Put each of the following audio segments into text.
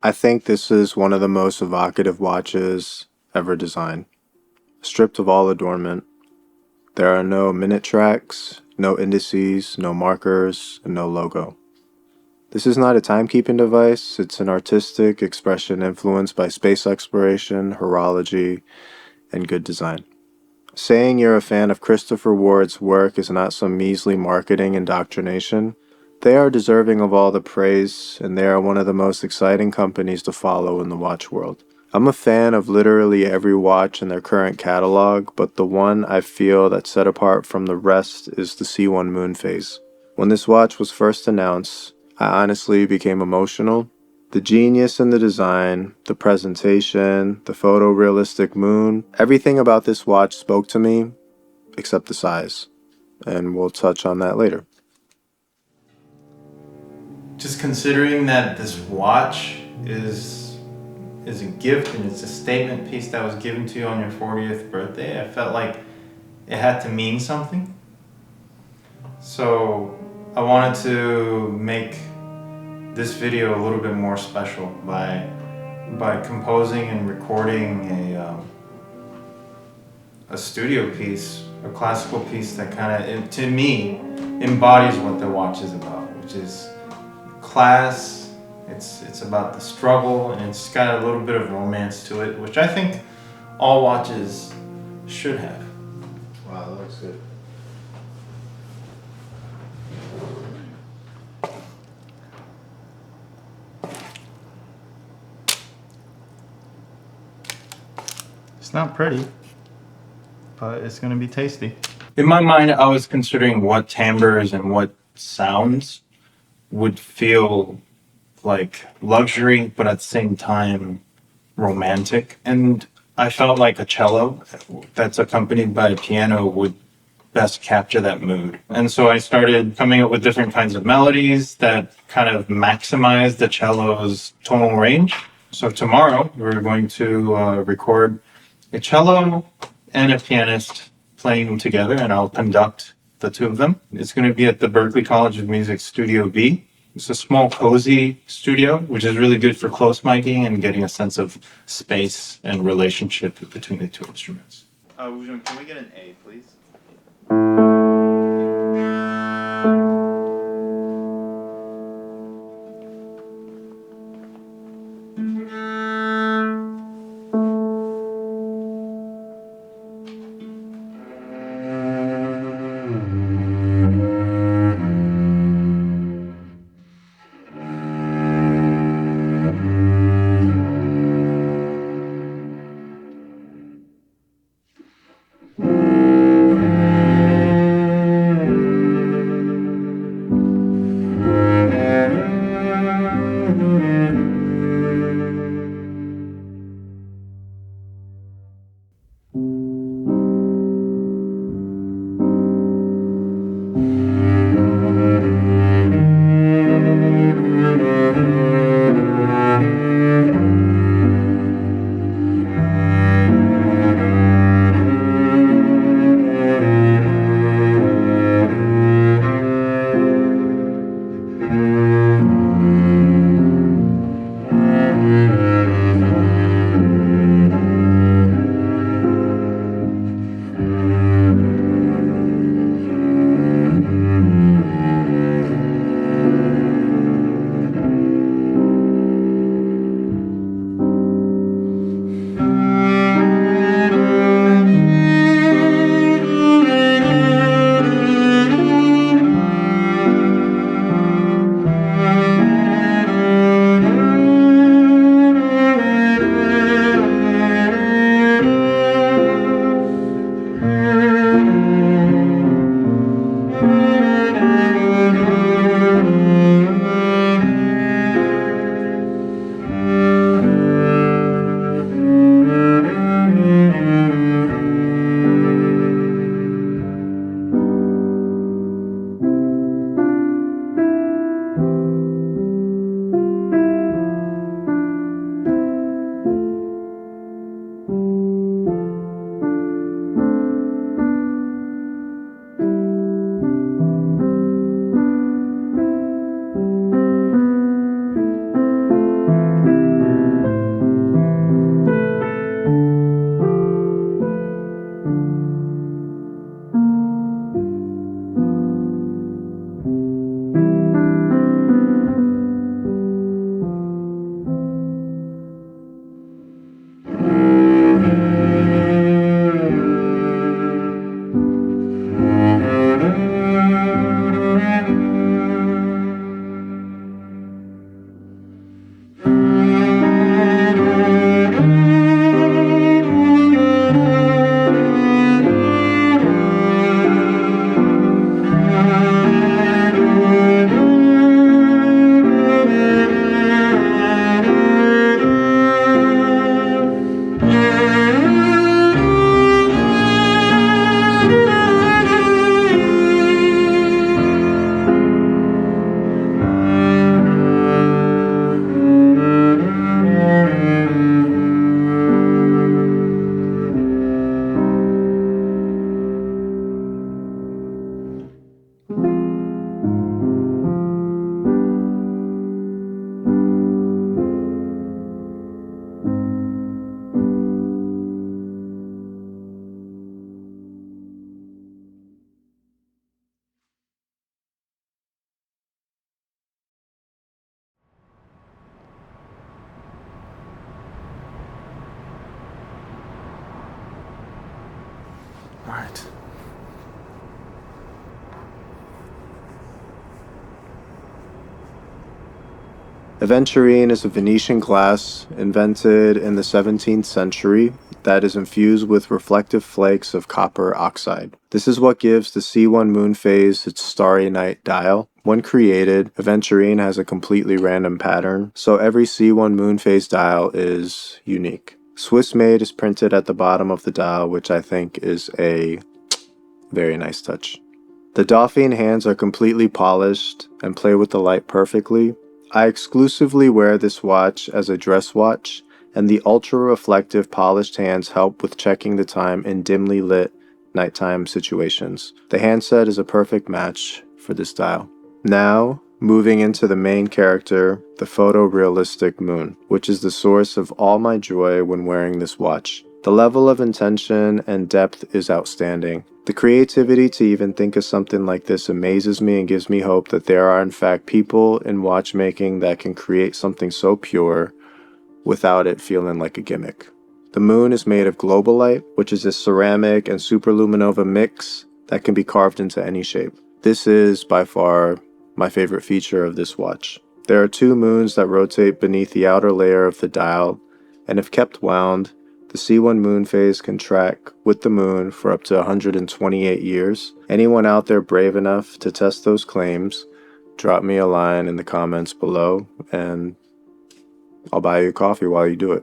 I think this is one of the most evocative watches ever designed. Stripped of all adornment, there are no minute tracks, no indices, no markers, and no logo. This is not a timekeeping device, it's an artistic expression influenced by space exploration, horology, and good design. Saying you're a fan of Christopher Ward's work is not some measly marketing indoctrination. They are deserving of all the praise, and they are one of the most exciting companies to follow in the watch world. I'm a fan of literally every watch in their current catalog, but the one I feel that's set apart from the rest is the C1 Moonphase. When this watch was first announced, I honestly became emotional. The genius in the design, the presentation, the photorealistic moon, everything about this watch spoke to me, except the size. And we'll touch on that later. Just considering that this watch is a gift and it's a statement piece that was given to you on your 40th birthday, I felt like it had to mean something. So I wanted to make this video a little bit more special by composing and recording a studio piece, a classical piece that kind of, to me, embodies what the watch is about, which is class. It's about the struggle, and it's got a little bit of romance to it, which I think all watches should have. Wow, that looks good. It's not pretty, but it's gonna be tasty. In my mind, I was considering what timbres and what sounds would feel like luxury, but at the same time romantic. And I felt like a cello that's accompanied by a piano would best capture that mood. And so I started coming up with different kinds of melodies that kind of maximize the cello's tonal range. So tomorrow we're going to record a cello and a pianist playing them together, and I'll conduct the two of them. It's going to be at the Berklee College of Music Studio B. It's a small, cozy studio, which is really good for close miking and getting a sense of space and relationship between the two instruments. Can we get an A, please? Aventurine is a Venetian glass invented in the 17th century that is infused with reflective flakes of copper oxide. This is what gives the C1 Moonphase its starry night dial. When created, Aventurine has a completely random pattern, so every C1 Moonphase dial is unique. Swiss made is printed at the bottom of the dial, which I think is a very nice touch. The Dauphine hands are completely polished and play with the light perfectly. I exclusively wear this watch as a dress watch, and the ultra-reflective polished hands help with checking the time in dimly lit nighttime situations. The handset is a perfect match for this dial. Now, moving into the main character, the photorealistic moon, which is the source of all my joy when wearing this watch. The level of intention and depth is outstanding. The creativity to even think of something like this amazes me and gives me hope that there are in fact people in watchmaking that can create something so pure without it feeling like a gimmick. The moon is made of globalite, which is a ceramic and superluminova mix that can be carved into any shape. This is by far my favorite feature of this watch. There are two moons that rotate beneath the outer layer of the dial, and if kept wound, the C1 Moonphase can track with the moon for up to 128 years. Anyone out there brave enough to test those claims, drop me a line in the comments below, and I'll buy you a coffee while you do it.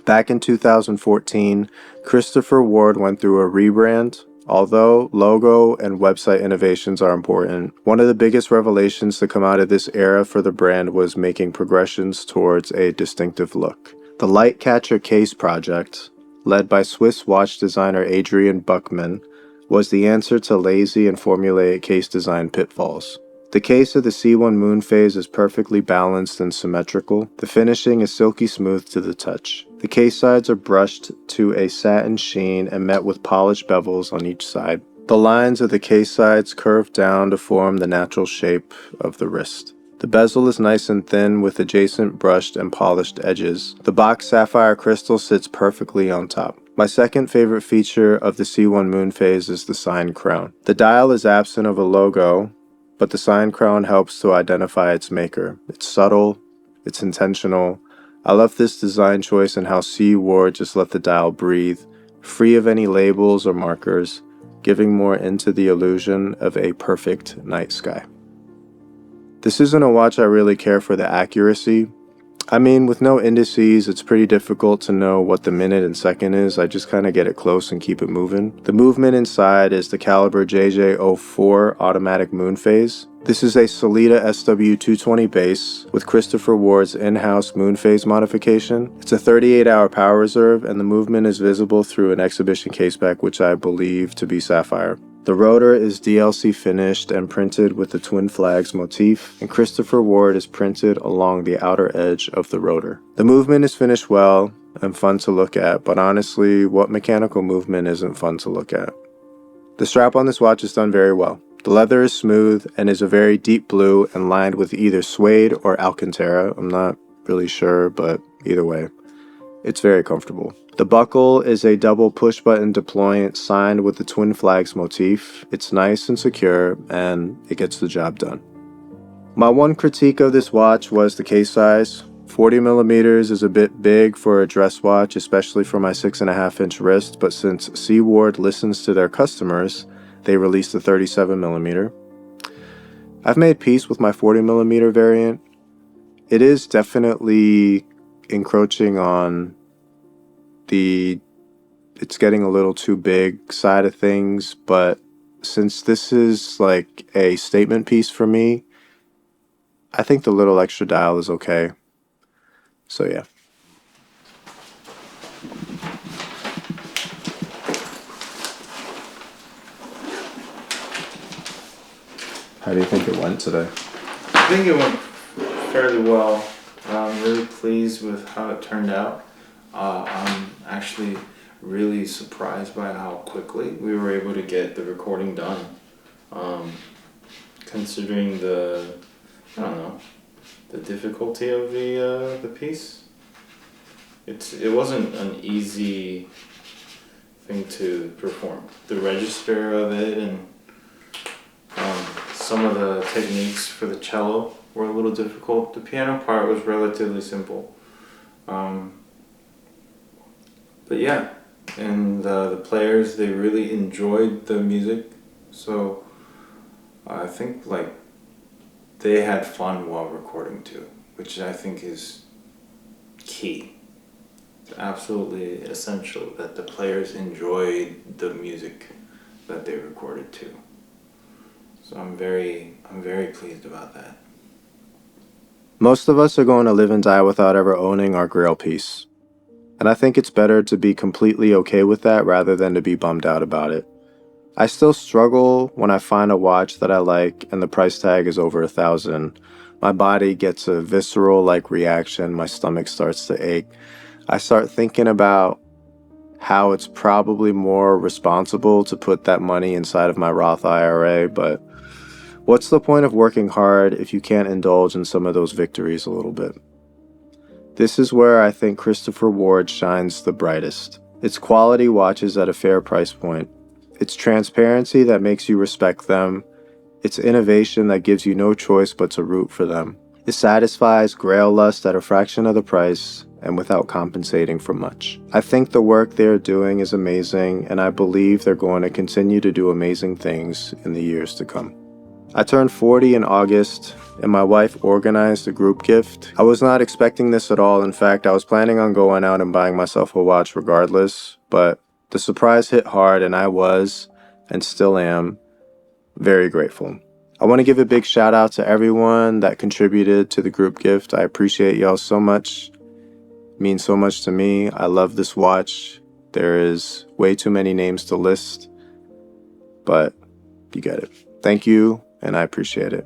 Back in 2014, Christopher Ward went through a rebrand. Although logo and website innovations are important, one of the biggest revelations to come out of this era for the brand was making progressions towards a distinctive look. The Lightcatcher Case project, led by Swiss watch designer Adrian Buchmann, was the answer to lazy and formulaic case design pitfalls. The case of the C1 Moonphase is perfectly balanced and symmetrical. The finishing is silky smooth to the touch. The case sides are brushed to a satin sheen and met with polished bevels on each side. The lines of the case sides curve down to form the natural shape of the wrist. The bezel is nice and thin with adjacent brushed and polished edges. The box sapphire crystal sits perfectly on top. My second favorite feature of the C1 Moonphase is the sign crown. The dial is absent of a logo, but the sign crown helps to identify its maker. It's subtle, it's intentional. I love this design choice and how C. Ward just let the dial breathe, free of any labels or markers, giving more into the illusion of a perfect night sky. This isn't a watch I really care for the accuracy. I mean, with no indices, it's pretty difficult to know what the minute and second is. I just kind of get it close and keep it moving. The movement inside is the caliber JJ04 automatic Moonphase. This is a Solita SW220 base with Christopher Ward's in-house Moonphase modification. It's a 38-hour power reserve, and the movement is visible through an exhibition caseback, which I believe to be sapphire. The rotor is DLC finished and printed with the twin flags motif, and Christopher Ward is printed along the outer edge of the rotor. The movement is finished well and fun to look at, but honestly, what mechanical movement isn't fun to look at? The strap on this watch is done very well. The leather is smooth and is a very deep blue and lined with either suede or alcantara. I'm not really sure, but either way, it's very comfortable. The buckle is a double push button deployant signed with the twin flags motif. It's nice and secure, and it gets the job done. My one critique of this watch was the case size. 40mm is a bit big for a dress watch, especially for my 6.5-inch wrist, but since C. Ward listens to their customers, they released a 37mm. I've made peace with my 40mm variant. It is definitely encroaching on it's getting a little too big side of things, but since this is like a statement piece for me, I think the little extra dial is okay. So yeah. How do you think it went today? I think it went fairly well. I'm really pleased with how it turned out. I'm actually really surprised by how quickly we were able to get the recording done. Considering the difficulty of the piece. It wasn't an easy thing to perform. The register of it and some of the techniques for the cello were a little difficult. The piano part was relatively simple. But yeah, and the players, they really enjoyed the music, so I think like they had fun while recording too, which I think is key. It's absolutely essential that the players enjoyed the music that they recorded too. So I'm very pleased about that. Most of us are going to live and die without ever owning our Grail piece. And I think it's better to be completely okay with that rather than to be bummed out about it. I still struggle when I find a watch that I like and the price tag is over $1,000. My body gets a visceral like reaction, my stomach starts to ache. I start thinking about how it's probably more responsible to put that money inside of my Roth IRA, but what's the point of working hard if you can't indulge in some of those victories a little bit? This is where I think Christopher Ward shines the brightest. It's quality watches at a fair price point. It's transparency that makes you respect them. It's innovation that gives you no choice but to root for them. It satisfies grail lust at a fraction of the price and without compensating for much. I think the work they're doing is amazing, and I believe they're going to continue to do amazing things in the years to come. I turned 40 in August, and my wife organized a group gift. I was not expecting this at all. In fact, I was planning on going out and buying myself a watch regardless, but the surprise hit hard, and I was, and still am, very grateful. I want to give a big shout out to everyone that contributed to the group gift. I appreciate y'all so much. It means so much to me. I love this watch. There is way too many names to list, but you get it. Thank you, and I appreciate it.